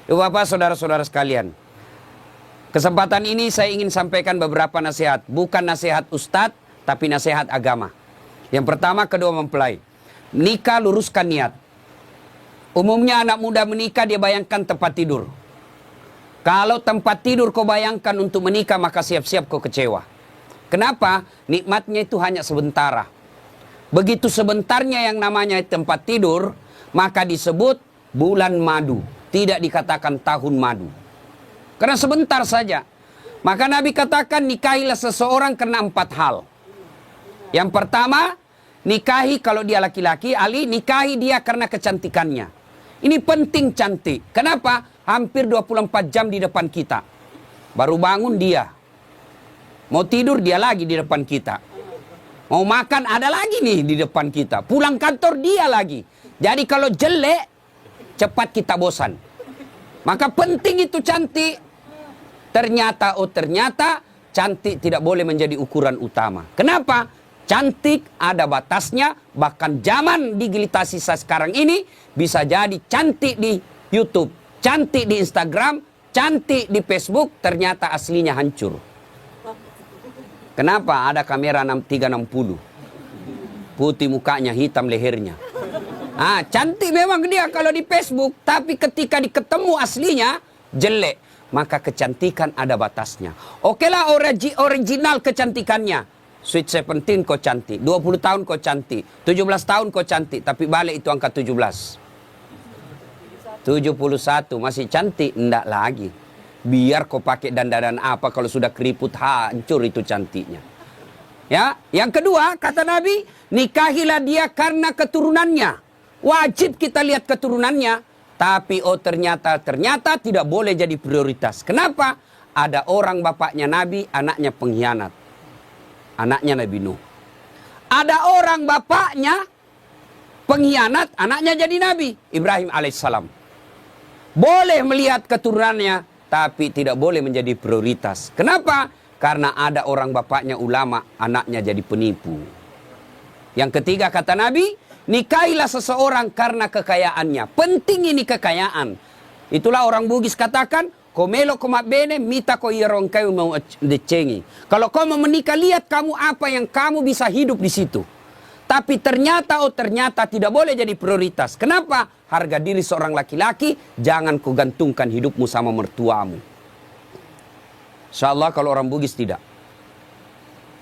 Ibu bapak, saudara-saudara sekalian, kesempatan ini saya ingin sampaikan beberapa nasihat. Bukan nasihat ustadz, tapi nasihat agama. Yang pertama, kedua mempelai. Nikah, luruskan niat. Umumnya anak muda menikah, dia bayangkan tempat tidur. Kalau tempat tidur kau bayangkan untuk menikah, maka siap-siap kau kecewa. Kenapa? Nikmatnya itu hanya sementara. Begitu sebentarnya yang namanya tempat tidur, maka disebut bulan madu. Tidak dikatakan tahun madu. Karena sebentar saja. Maka Nabi katakan nikahilah seseorang karena 4 hal. Yang pertama, nikahi kalau dia laki-laki, Ali nikahi dia karena kecantikannya. Ini penting cantik. Kenapa? Hampir 24 jam di depan kita. Baru bangun dia. Mau tidur dia lagi di depan kita. Mau makan ada lagi nih di depan kita. Pulang kantor dia lagi. Jadi kalau jelek, cepat kita bosan. Maka penting itu cantik. Ternyata cantik tidak boleh menjadi ukuran utama. Kenapa? Cantik ada batasnya. Bahkan zaman digitalisasi sekarang ini bisa jadi cantik di YouTube, cantik di Instagram, cantik di Facebook, ternyata aslinya hancur. Kenapa? Ada kamera 360. Putih mukanya, hitam lehernya. Cantik memang dia kalau di Facebook, tapi ketika diketemu aslinya jelek. Maka kecantikan ada batasnya. Okelah original kecantikannya. Sweet 17 kok cantik, 20 tahun kok cantik, 17 tahun kok cantik, tapi balik itu angka 17. 71 masih cantik, enggak lagi. Biar kau pakai dandanan apa, kalau sudah keriput hancur itu cantiknya. Ya, yang kedua kata Nabi, nikahilah dia karena keturunannya. Wajib kita lihat keturunannya, tapi ternyata tidak boleh jadi prioritas. Kenapa? Ada orang bapaknya Nabi, anaknya pengkhianat. Anaknya Nabi Nuh. Ada orang bapaknya pengkhianat, anaknya jadi Nabi, Ibrahim alaihissalam. Boleh melihat keturunannya, tapi tidak boleh menjadi prioritas. Kenapa? Karena ada orang bapaknya ulama, anaknya jadi penipu. Yang ketiga kata Nabi, nikahilah seseorang karena kekayaannya. Penting ini kekayaan. Itulah orang Bugis katakan, komelo komak bene, mita ko irong kayu mau decengi. Kalau kau mau menikah, lihat kamu apa yang kamu bisa hidup di situ. Tapi ternyata tidak boleh jadi prioritas. Kenapa? Harga diri seorang laki-laki, jangan kau gantungkan hidupmu sama mertuamu. Insyaallah kalau orang Bugis tidak.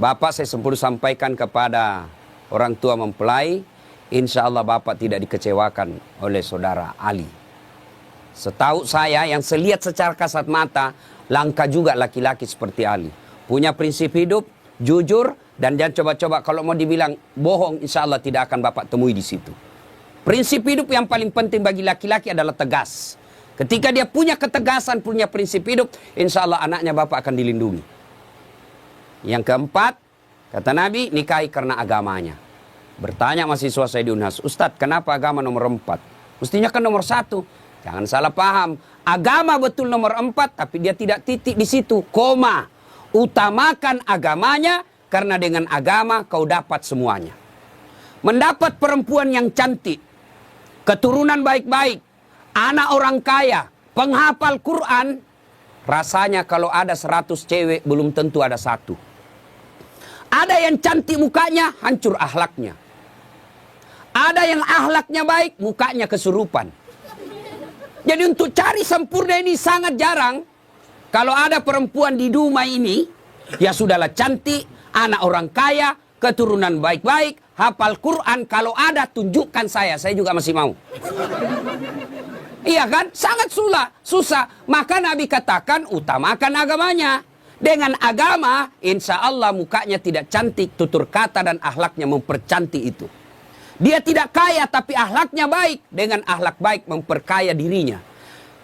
Bapak saya sempurna sampaikan kepada orang tua mempelai, insya Allah Bapak tidak dikecewakan oleh saudara Ali. Setahu saya yang selihat secara kasat mata, langka juga laki-laki seperti Ali. Punya prinsip hidup, jujur, dan jangan coba-coba kalau mau dibilang bohong, insya Allah tidak akan Bapak temui di situ. Prinsip hidup yang paling penting bagi laki-laki adalah tegas. Ketika dia punya ketegasan, punya prinsip hidup, insya Allah anaknya Bapak akan dilindungi. Yang keempat, kata Nabi, nikahi karena agamanya. Bertanya mahasiswa saya di Unhas, Ustadz kenapa agama nomor 4? Mestinya kan nomor 1. Jangan salah paham. Agama betul nomor 4, tapi dia tidak titik di situ. Koma. Utamakan agamanya, karena dengan agama kau dapat semuanya. Mendapat perempuan yang cantik, keturunan baik-baik, anak orang kaya, penghafal Quran, rasanya kalau ada 100 cewek belum tentu ada 1. Ada yang cantik mukanya, hancur akhlaknya. Ada yang akhlaknya baik, mukanya kesurupan. Jadi untuk cari sempurna ini sangat jarang. Kalau ada perempuan di Dumai ini, ya sudahlah cantik, anak orang kaya, keturunan baik-baik, hafal Quran. Kalau ada tunjukkan saya juga masih mau. Iya kan? Sangat susah. Maka Nabi katakan utamakan agamanya. Dengan agama, insya Allah mukanya tidak cantik, tutur kata dan akhlaknya mempercantik itu. Dia tidak kaya tapi akhlaknya baik. Dengan akhlak baik memperkaya dirinya.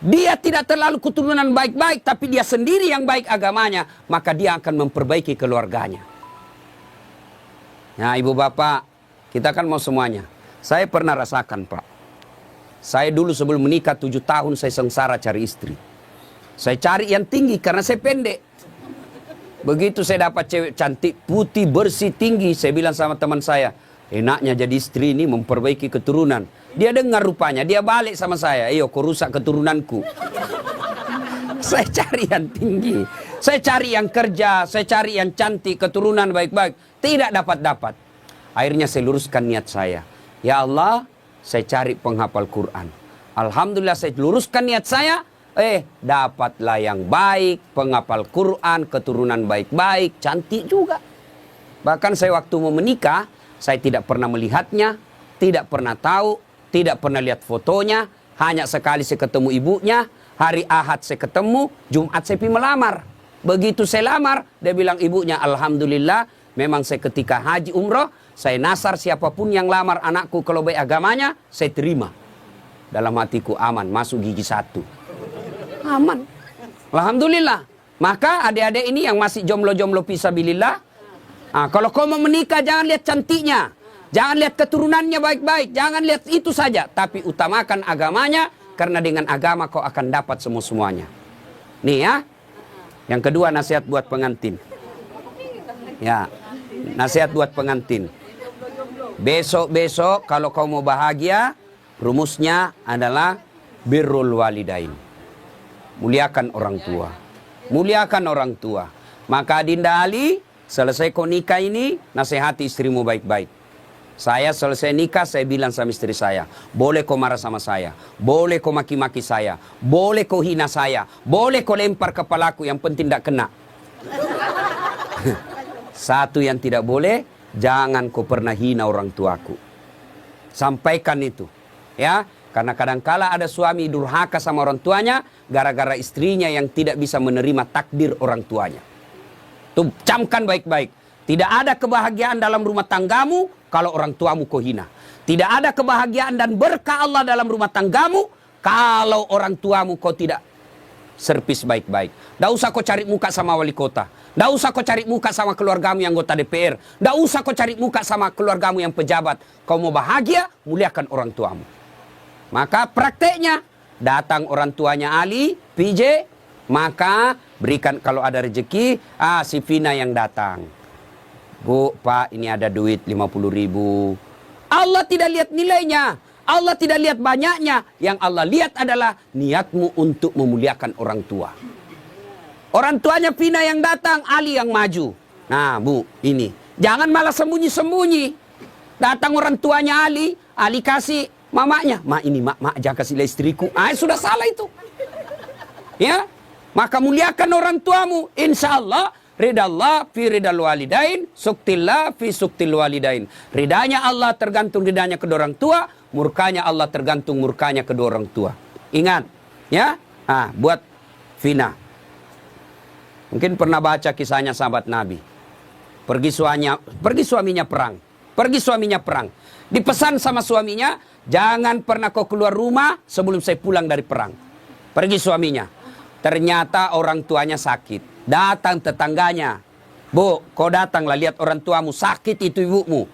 Dia tidak terlalu keturunan baik-baik tapi dia sendiri yang baik agamanya. Maka dia akan memperbaiki keluarganya. Nah ibu bapak, kita kan mau semuanya. Saya pernah rasakan Pak. Saya dulu sebelum menikah 7 tahun saya sengsara cari istri. Saya cari yang tinggi karena saya pendek. Begitu saya dapat cewek cantik, putih, bersih, tinggi. Saya bilang sama teman saya, enaknya jadi istri ini memperbaiki keturunan. Dia dengar rupanya, dia balik sama saya. Iyo, kau rusak keturunanku. Saya cari yang tinggi. Saya cari yang kerja, saya cari yang cantik, keturunan baik-baik. Tidak dapat-dapat. Akhirnya saya luruskan niat saya. Ya Allah, saya cari penghafal Quran. Alhamdulillah saya luruskan niat saya. Dapatlah yang baik, penghafal Quran, keturunan baik-baik, cantik juga. Bahkan saya waktu mau menikah, saya tidak pernah melihatnya, tidak pernah tahu, tidak pernah lihat fotonya. Hanya sekali saya ketemu ibunya, hari Ahad saya ketemu, Jumat saya pergi melamar. Begitu saya lamar, dia bilang ibunya, Alhamdulillah, memang saya ketika haji umroh, saya nasar siapapun yang lamar anakku kalau baik agamanya, saya terima. Dalam hatiku aman, masuk gigi 1. Aman. Alhamdulillah. Maka adik-adik ini yang masih jomblo-jomblo fisabilillah, kalau kau mau menikah jangan lihat cantiknya, jangan lihat keturunannya baik-baik, jangan lihat itu saja, tapi utamakan agamanya, karena dengan agama kau akan dapat semua-semuanya. Nih ya. Yang kedua, nasihat buat pengantin. Ya, nasihat buat pengantin. Besok-besok kalau kau mau bahagia, rumusnya adalah birrul walidain. Muliakan orang tua. Muliakan orang tua. Maka Dinda Ali, selesai kau nikah ini, nasihati istrimu baik-baik. Saya selesai nikah, saya bilang sama istri saya, boleh kau marah sama saya, boleh kau maki-maki saya, boleh kau hina saya, boleh kau lempar kepalaku, yang penting tidak kena. Satu yang tidak boleh, jangan kau pernah hina orang tuaku. Sampaikan itu. Ya, karena kadangkala ada suami durhaka sama orang tuanya, gara-gara istrinya yang tidak bisa menerima takdir orang tuanya. Tuh, camkan baik-baik. Tidak ada kebahagiaan dalam rumah tanggamu kalau orang tuamu kau hina. Tidak ada kebahagiaan dan berkah Allah dalam rumah tanggamu kalau orang tuamu kau tidak servis baik-baik. Tidak usah kau cari muka sama wali kota. Tidak usah kau cari muka sama keluargamu yang anggota DPR. Tidak usah kau cari muka sama keluargamu yang pejabat. Kau mau bahagia, muliakan orang tuamu. Maka prakteknya, datang orang tuanya Ali, PJ, maka berikan kalau ada rezeki, si Vina yang datang. Bu, Pak, ini ada duit 50.000. Allah tidak lihat nilainya. Allah tidak lihat banyaknya. Yang Allah lihat adalah niatmu untuk memuliakan orang tua. Orang tuanya Vina yang datang, Ali yang maju. Nah, Bu, ini. Jangan malah sembunyi-sembunyi. Datang orang tuanya Ali, Ali kasih mamanya. Ma, ini, mak, jangan kasih istriku. Sudah salah itu. Ya, maka muliakan orang tuamu. Insya Allah, ridallah fi ridal walidain, suktillah fi suktil walidain. Ridanya Allah tergantung ridanya kedua orang tua, murkanya Allah tergantung murkanya kedua orang tua. Ingat, ya. Buat Vina. Mungkin pernah baca kisahnya sahabat Nabi. Pergi suaminya perang. Pergi suaminya perang. Dipesan sama suaminya, jangan pernah kau keluar rumah sebelum saya pulang dari perang. Pergi suaminya. Ternyata orang tuanya sakit. Datang tetangganya. Bu, kau datanglah lihat orang tuamu sakit itu ibumu.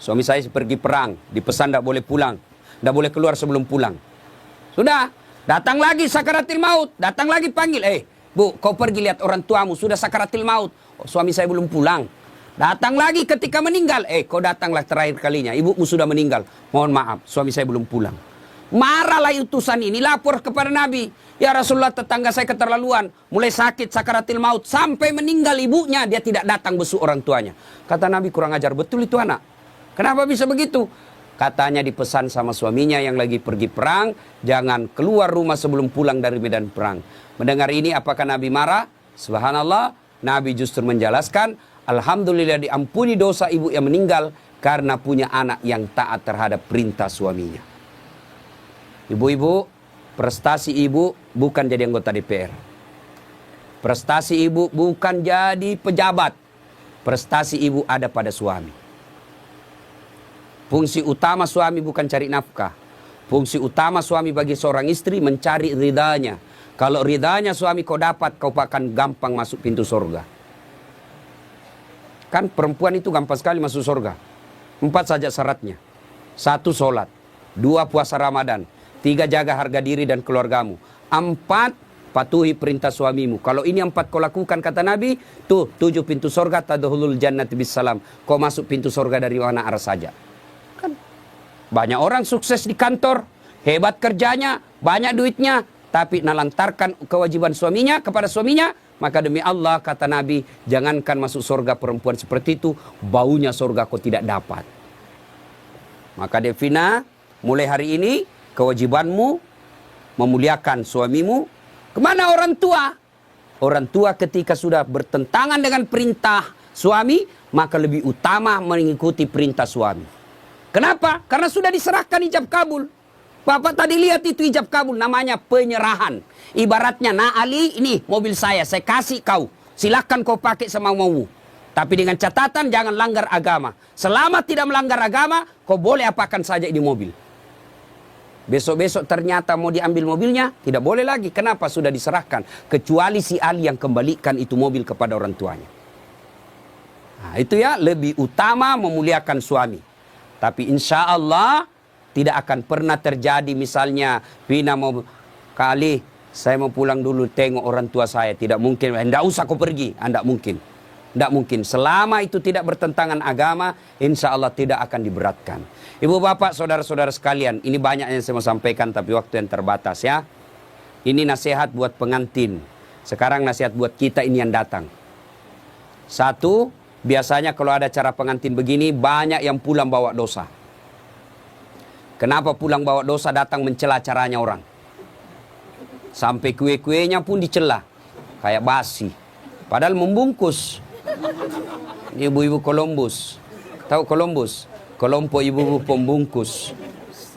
Suami saya pergi perang. Dipesan tidak boleh pulang. Tidak boleh keluar sebelum pulang. Sudah. Datang lagi sakaratil maut. Datang lagi panggil. Bu, kau pergi lihat orang tuamu. Sudah sakaratil maut. Suami saya belum pulang. Datang lagi ketika meninggal. Kau datanglah terakhir kalinya. Ibumu sudah meninggal. Mohon maaf. Suami saya belum pulang. Marahlah utusan ini, lapor kepada Nabi. Ya Rasulullah, tetangga saya keterlaluan. Mulai sakit, sakaratil maut. Sampai meninggal ibunya, dia tidak datang besuk orang tuanya. Kata Nabi, kurang ajar betul itu anak. Kenapa bisa begitu? Katanya dipesan sama suaminya yang lagi pergi perang. Jangan keluar rumah sebelum pulang dari medan perang. Mendengar ini, apakah Nabi marah? Subhanallah, Nabi justru menjelaskan, Alhamdulillah diampuni dosa ibu yang meninggal karena punya anak yang taat terhadap perintah suaminya. Ibu-ibu, prestasi ibu bukan jadi anggota DPR. Prestasi ibu bukan jadi pejabat. Prestasi ibu ada pada suami. Fungsi utama suami bukan cari nafkah. Fungsi utama suami bagi seorang istri mencari ridhanya. Kalau ridhanya suami kau dapat, kau akan gampang masuk pintu surga. Kan perempuan itu gampang sekali masuk surga. 4 saja syaratnya. 1, sholat. 2, puasa Ramadan. 3, jaga harga diri dan keluargamu. 4, patuhi perintah suamimu. Kalau ini 4 kau lakukan, kata Nabi, 7 pintu surga, tadkhulul jannati bis salam. Kau masuk pintu surga dari mana arah saja. Kan? Banyak orang sukses di kantor, hebat kerjanya, banyak duitnya, tapi nalantarkan kewajiban suaminya kepada suaminya, maka demi Allah kata Nabi, jangankan masuk surga perempuan seperti itu, baunya surga kau tidak dapat. Maka Devina, mulai hari ini kewajibanmu memuliakan suamimu. Kemana orang tua? Orang tua ketika sudah bertentangan dengan perintah suami, maka lebih utama mengikuti perintah suami. Kenapa? Karena sudah diserahkan ijab kabul. Bapak tadi lihat itu ijab kabul, namanya penyerahan. Ibaratnya, nah Ali, ini mobil saya kasih kau. Silakan kau pakai semau-maumu. Tapi dengan catatan jangan langgar agama. Selama tidak melanggar agama, kau boleh apakan saja ini mobil. Besok-besok ternyata mau diambil mobilnya, tidak boleh lagi. Kenapa? Sudah diserahkan. Kecuali si Ali yang kembalikan itu mobil kepada orang tuanya. Nah, itu ya, lebih utama memuliakan suami. Tapi insya Allah tidak akan pernah terjadi misalnya, Vina mau, kali saya mau pulang dulu tengok orang tua saya. Tidak mungkin, tidak usah kau pergi. Tidak mungkin. Tidak mungkin. Selama itu tidak bertentangan agama, insya Allah tidak akan diberatkan. Ibu bapak, saudara-saudara sekalian, ini banyak yang saya mau sampaikan tapi waktu yang terbatas ya. Ini nasihat buat pengantin. Sekarang nasihat buat kita ini yang datang. Satu, biasanya kalau ada acara pengantin begini, banyak yang pulang bawa dosa. Kenapa pulang bawa dosa? Datang mencela acaranya orang. Sampai kue-kuenya pun dicela. Kayak basi. Padahal membungkus. Ibu-ibu Columbus. Tahu Columbus? Kelompok ibu-ibu pembungkus.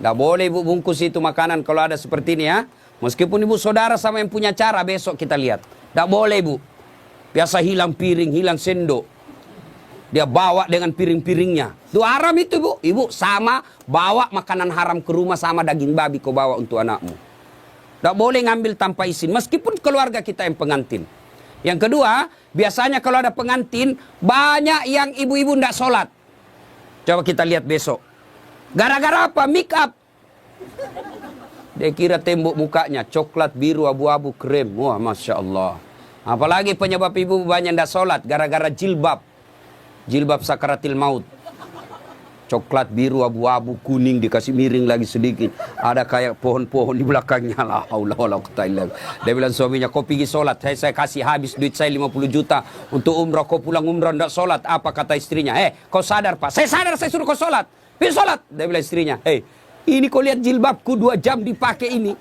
Tidak boleh ibu bungkus itu makanan kalau ada seperti ini ya. Meskipun ibu saudara sama yang punya cara, besok kita lihat. Tidak boleh ibu. Biasa hilang piring, hilang sendok. Dia bawa dengan piring-piringnya. Itu haram itu ibu. Ibu sama bawa makanan haram ke rumah sama daging babi kau bawa untuk anakmu. Tidak boleh ngambil tanpa izin. Meskipun keluarga kita yang pengantin. Yang kedua, biasanya kalau ada pengantin, banyak yang ibu-ibu tidak sholat. Coba kita lihat besok. Gara-gara apa? Make up. Dia kira tembok mukanya coklat, biru, abu-abu, krem. Wah, Masya Allah. Apalagi penyebab ibu banyak tidak sholat. Gara-gara jilbab. Jilbab sakaratil maut. Coklat, biru, abu-abu, kuning, dikasih miring lagi sedikit. Ada kayak pohon-pohon di belakangnya. La haula wala quwwata illa billah. Dia bilang suaminya, kau pergi sholat. Saya kasih habis duit saya 50 juta untuk umrah. Kau pulang umrah tidak sholat. Apa kata istrinya? Kau sadar pak? Saya sadar, saya suruh kau sholat. Pergi sholat. Dia bilang istrinya, ini kau lihat jilbabku 2 jam dipakai ini.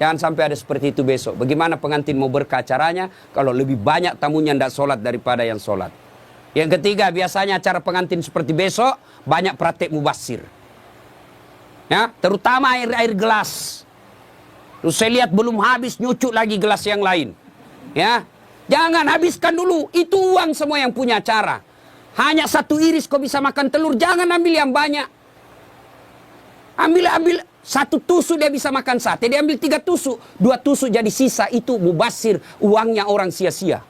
Jangan sampai ada seperti itu besok. Bagaimana pengantin mau berkah acaranya kalau lebih banyak tamunya tidak sholat daripada yang sholat. Yang ketiga, biasanya acara pengantin seperti besok, banyak praktek mubasir. Ya, terutama air gelas. Terus saya lihat belum habis, nyucuk lagi gelas yang lain. Ya, jangan habiskan dulu. Itu uang semua yang punya acara. Hanya 1 iris kau bisa makan telur, jangan ambil yang banyak. Ambil 1 tusuk dia bisa makan sate, dia ambil 3 tusuk. 2 tusuk jadi sisa, itu mubasir, uangnya orang sia-sia.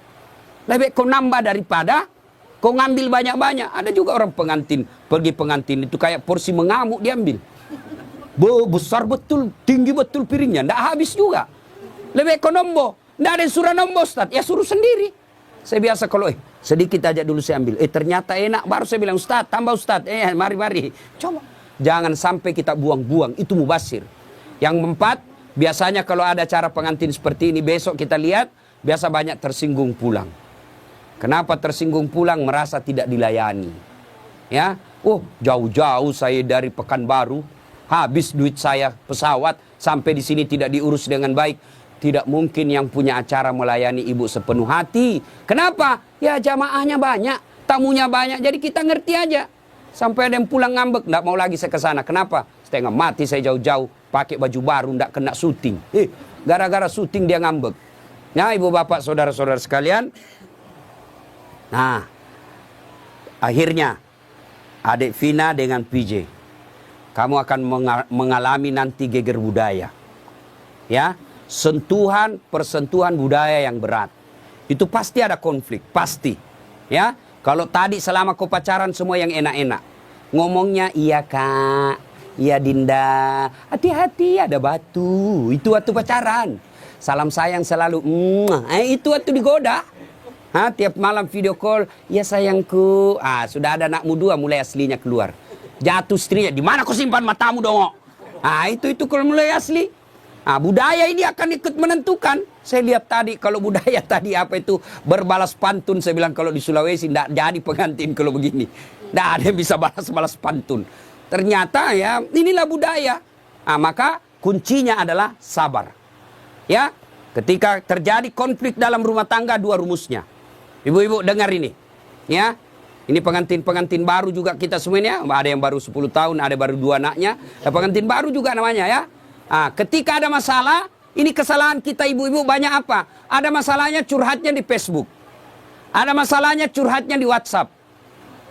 Lebih kau nambah daripada kau ngambil banyak-banyak. Ada juga orang pengantin, pergi pengantin itu kayak porsi mengamuk diambil. Besar betul, tinggi betul piringnya, tidak habis juga. Lebih ekonombo, tidak ada yang suruh nombor Ustaz, ya suruh sendiri. Saya biasa kalau sedikit aja dulu saya ambil, ternyata enak, baru saya bilang Ustaz, tambah Ustaz, mari. Coba, jangan sampai kita buang-buang, itu mubasir. Yang keempat, biasanya kalau ada acara pengantin seperti ini, besok kita lihat, biasa banyak tersinggung pulang. Kenapa tersinggung pulang? Merasa tidak dilayani. Ya, jauh-jauh saya dari Pekanbaru, habis duit saya pesawat, sampai di sini tidak diurus dengan baik. Tidak mungkin yang punya acara melayani ibu sepenuh hati. Kenapa? Ya jamaahnya banyak, tamunya banyak, jadi kita ngerti aja. Sampai ada yang pulang ngambek, tidak mau lagi saya ke sana. Kenapa? Setengah mati saya jauh-jauh, pakai baju baru, tidak kena syuting. Gara-gara syuting dia ngambek. Nah, ibu bapak, saudara-saudara sekalian. Nah, akhirnya adik Vina dengan PJ, kamu akan mengalami nanti geger budaya. Ya, persentuhan budaya yang berat. Itu pasti ada konflik, pasti. Ya, kalau tadi selama kau pacaran semua yang enak-enak. Ngomongnya iya kak, iya Dinda, hati-hati ada batu. Itu waktu pacaran. Salam sayang selalu, itu waktu digoda. Tiap malam video call, ya sayangku. Sudah ada anakmu 2 mulai aslinya keluar. Jatuh istrinya, di mana kau simpan matamu dong? Ah, itu kalau mulai asli. Ah, budaya ini akan ikut menentukan. Saya lihat tadi kalau budaya tadi apa itu berbalas pantun. Saya bilang kalau di Sulawesi tidak jadi pengantin kalau begini. Tidak ada yang bisa balas-balas pantun. Ternyata ya inilah budaya. Ah, maka kuncinya adalah sabar. Ya, ketika terjadi konflik dalam rumah tangga, dua rumusnya. Ibu-ibu dengar ini. Ya, ini pengantin-pengantin baru juga kita semuanya. Ada yang baru 10 tahun, ada baru 2 anaknya. Pengantin baru juga namanya ya. Ah, ketika ada masalah, ini kesalahan kita ibu-ibu banyak apa? Ada masalahnya curhatnya di Facebook. Ada masalahnya curhatnya di WhatsApp.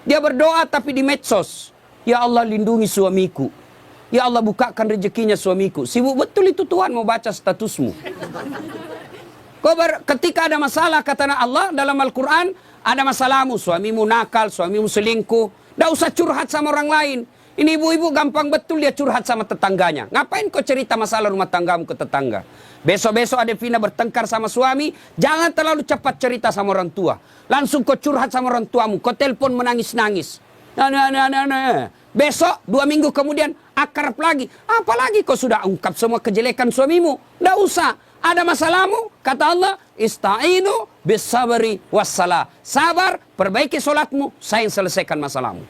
Dia berdoa tapi di medsos. Ya Allah lindungi suamiku. Ya Allah bukakan rezekinya suamiku. Sibuk betul itu Tuhan mau baca statusmu. Ketika ada masalah kata Allah dalam Al-Quran, ada masalahmu, suamimu nakal, suamimu selingkuh. Tidak usah curhat sama orang lain. Ini ibu-ibu gampang betul dia curhat sama tetangganya. Ngapain kau cerita masalah rumah tanggamu ke tetangga? Besok-besok ada Vina bertengkar sama suami, jangan terlalu cepat cerita sama orang tua. Langsung kau curhat sama orang tuamu, kau telepon menangis-nangis. Besok 2 minggu kemudian akrab lagi. Apalagi kau sudah ungkap semua kejelekan suamimu. Tidak usah. Ada masalahmu, kata Allah, ista'inu bisabri wassalah. Sabar, perbaiki solatmu, saya yang selesaikan masalahmu.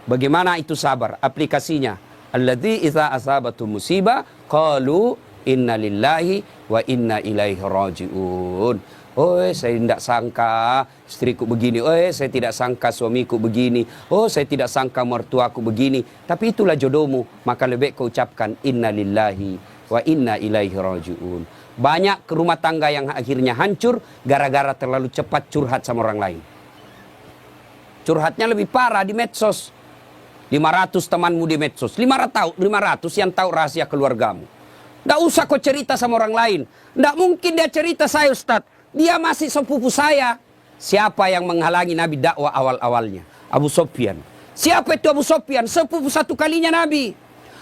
Bagaimana itu sabar? Aplikasinya. Alladzi idza asabatu musibah qalu inna lillahi wa inna ilaihi rajiun. Oh, saya tidak sangka istriku begini. Oh, saya tidak sangka suamiku begini. Oh, saya tidak sangka mertuaku begini. Tapi itulah jodohmu. Maka lebih kau ucapkan inna lillahi wa inna ilaihi rajiun. Banyak rumah tangga yang akhirnya hancur gara-gara terlalu cepat curhat sama orang lain. Curhatnya lebih parah di medsos. 500 temanmu di medsos. 500 yang tahu rahasia keluargamu. Tidak usah kau cerita sama orang lain. Tidak mungkin dia cerita saya Ustaz. Dia masih sepupu saya. Siapa yang menghalangi Nabi dakwah awal-awalnya? Abu Sufyan. Siapa itu Abu Sufyan? Sepupu satu kalinya Nabi.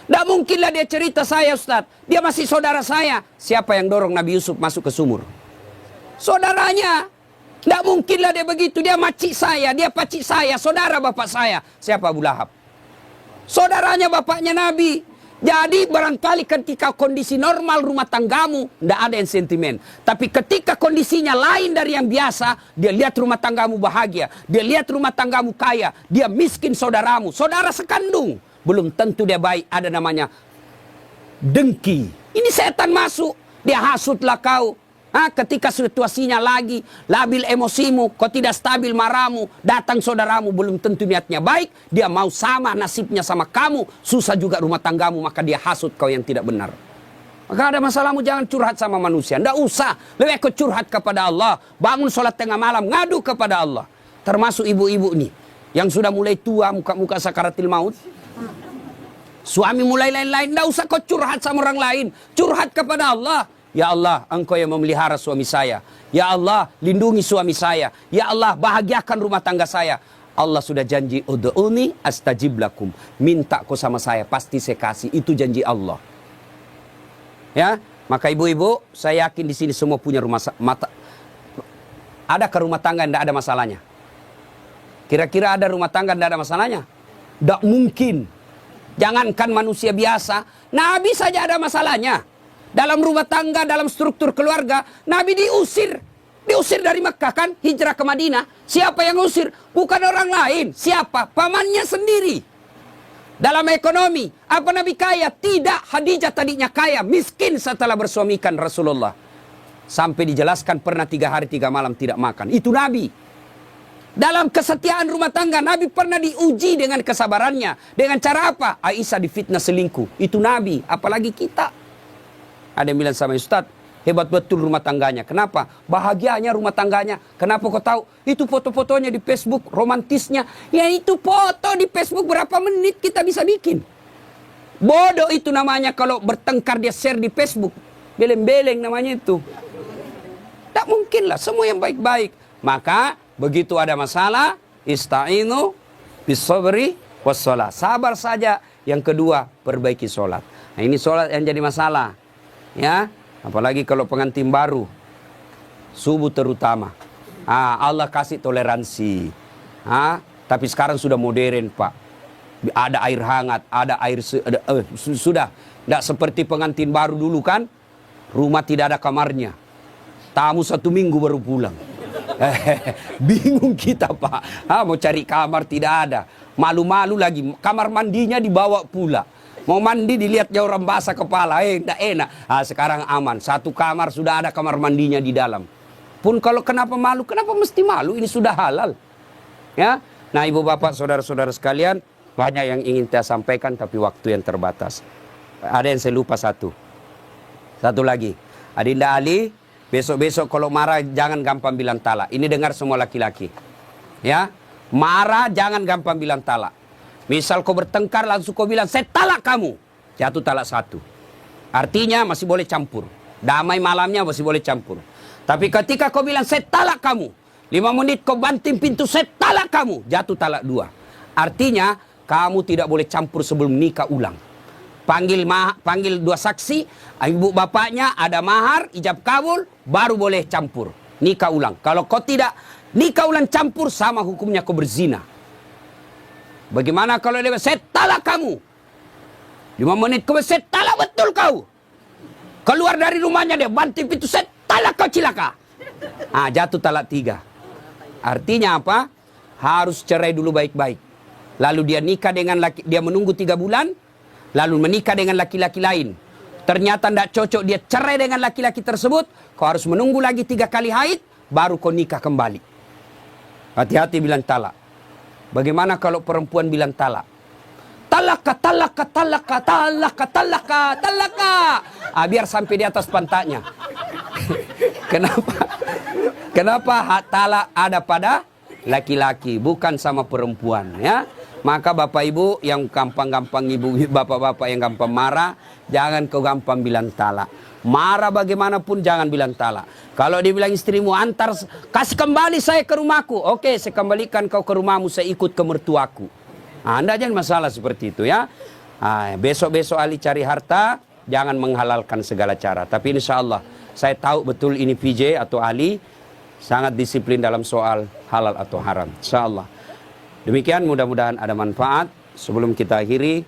Tidak mungkinlah dia cerita saya Ustaz. Dia masih saudara saya. Siapa yang dorong Nabi Yusuf masuk ke sumur? Saudaranya. Tidak mungkinlah dia begitu. Dia makcik saya, dia pacik saya, saudara bapak saya. Siapa? Abu Lahab. Saudaranya bapaknya Nabi. Jadi barangkali ketika kondisi normal rumah tanggamu, tidak ada yang sentimen. Tapi ketika kondisinya lain dari yang biasa, dia lihat rumah tanggamu bahagia. Dia lihat rumah tanggamu kaya. Dia miskin saudaramu. Saudara sekandung. Belum tentu dia baik. Ada namanya dengki. Ini setan masuk. Dia hasutlah kau. Ketika situasinya lagi labil emosimu, kau tidak stabil marahmu, datang saudaramu belum tentu niatnya baik, dia mau sama nasibnya sama kamu, susah juga rumah tanggamu, maka dia hasut kau yang tidak benar. Maka ada masalahmu jangan curhat sama manusia, tidak usah, lebih kau curhat kepada Allah, bangun sholat tengah malam, ngadu kepada Allah. Termasuk ibu-ibu nih, yang sudah mulai tua, muka-muka sakaratil maut, suami mulai lain-lain, tidak usah kau curhat sama orang lain, curhat kepada Allah. Ya Allah, Engkau yang memelihara suami saya. Ya Allah, lindungi suami saya. Ya Allah, bahagiakan rumah tangga saya. Allah sudah janji, ud'uni astajib lakum. Minta kau sama saya, pasti saya kasih. Itu janji Allah. Ya, maka ibu-ibu, saya yakin di sini semua punya ada ke rumah tangga yang tidak ada masalahnya? Kira-kira ada rumah tangga yang tidak ada masalahnya? Tidak mungkin. Jangankan manusia biasa, Nabi saja ada masalahnya. Dalam rumah tangga, dalam struktur keluarga, Nabi diusir. Diusir dari Mekah kan, hijrah ke Madinah. Siapa yang usir? Bukan orang lain. Siapa? Pamannya sendiri. Dalam ekonomi, apa Nabi kaya? Tidak, Khadijah tadinya kaya, miskin setelah bersuamikan Rasulullah. Sampai dijelaskan pernah 3 hari 3 malam tidak makan. Itu Nabi. Dalam kesetiaan rumah tangga, Nabi pernah diuji dengan kesabarannya. Dengan cara apa? Aisyah difitnah selingkuh. Itu Nabi, apalagi kita. Ada yang bilang sama Ustaz, hebat betul rumah tangganya. Kenapa? Bahagianya rumah tangganya. Kenapa kau tahu? Itu foto-fotonya di Facebook, romantisnya. Ya itu foto di Facebook berapa menit kita bisa bikin. Bodoh itu namanya kalau bertengkar dia share di Facebook. Beleng-beleng namanya itu. Tak mungkin lah, semua yang baik-baik. Maka begitu ada masalah, ista'inu bisabri wassalah. Sabar saja. Yang kedua, perbaiki sholat. Nah ini sholat yang jadi masalah. Ya, apalagi kalau pengantin baru, subuh terutama. Allah kasih toleransi. Tapi sekarang sudah modern Pak. Ada air hangat, ada air sudah. Tidak seperti pengantin baru dulu kan. Rumah tidak ada kamarnya. Tamu 1 minggu baru pulang. Bingung kita Pak. Mau cari kamar tidak ada. Malu-malu lagi. Kamar mandinya dibawa pula. Mau mandi dilihatnya orang basah kepala. Tidak enak. Sekarang aman. 1 kamar sudah ada kamar mandinya di dalam. Pun kalau kenapa malu? Kenapa mesti malu? Ini sudah halal. Ya. Nah ibu bapak saudara-saudara sekalian. Banyak yang ingin saya sampaikan tapi waktu yang terbatas. Ada yang saya lupa satu lagi. Adinda Ali, besok-besok kalau marah jangan gampang bilang talak. Ini dengar semua laki-laki. Ya, marah jangan gampang bilang talak. Misal kau bertengkar langsung kau bilang saya talak kamu. Jatuh talak 1. Artinya masih boleh campur. Damai malamnya masih boleh campur. Tapi ketika kau bilang saya talak kamu, 5 menit kau banting pintu saya talak kamu, jatuh talak 2. Artinya kamu tidak boleh campur sebelum nikah ulang. Panggil 2 saksi, ibu bapaknya, ada mahar, ijab kabul, baru boleh campur. Nikah ulang. Kalau kau tidak nikah ulang campur, sama hukumnya kau berzina. Bagaimana kalau dia saya talak kamu? 5 menit kemudian saya talak betul kau. Keluar dari rumahnya dia, banting pintu, saya talak kau cilaka. Jatuh talak 3. Artinya apa? Harus cerai dulu baik-baik. Lalu dia nikah dengan dia menunggu 3 bulan, lalu menikah dengan laki-laki lain. Ternyata tidak cocok, dia cerai dengan laki-laki tersebut. Kau harus menunggu lagi 3 kali haid, baru kau nikah kembali. Hati-hati bilang talak. Bagaimana kalau perempuan bilang talak? Talaka, talaka, talaka, talaka, talaka, talaka. Biar sampai di atas pantatnya. Kenapa hak talak ada pada laki-laki, bukan sama perempuan, ya? Maka bapak ibu yang gampang-gampang, ibu bapak-bapak yang gampang marah, jangan kau gampang bilang talak. Marah bagaimanapun jangan bilang talak. Kalau dibilang istrimu antar, kasih kembali saya ke rumahku. Oke, saya kembalikan kau ke rumahmu, saya ikut ke mertuaku. Anda jangan masalah seperti itu ya. Besok-besok Ali cari harta, jangan menghalalkan segala cara. Tapi insya Allah, saya tahu betul ini VJ atau Ali sangat disiplin dalam soal halal atau haram. Insya Allah. Demikian, mudah-mudahan ada manfaat. Sebelum kita akhiri,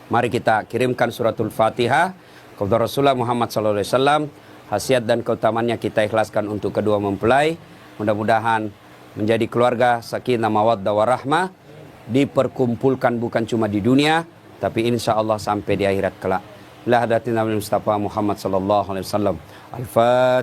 mari kita kirimkan suratul Fatihah kepada Rasulullah Muhammad SAW. Khasiat dan keutamannya kita ikhlaskan untuk kedua mempelai. Mudah-mudahan menjadi keluarga sakinah mawaddah warahmah, diperkumpulkan bukan cuma di dunia, tapi insya Allah sampai di akhirat kelak. Ila hadatina Mustafa Muhammad SAW. Al-Fatihah.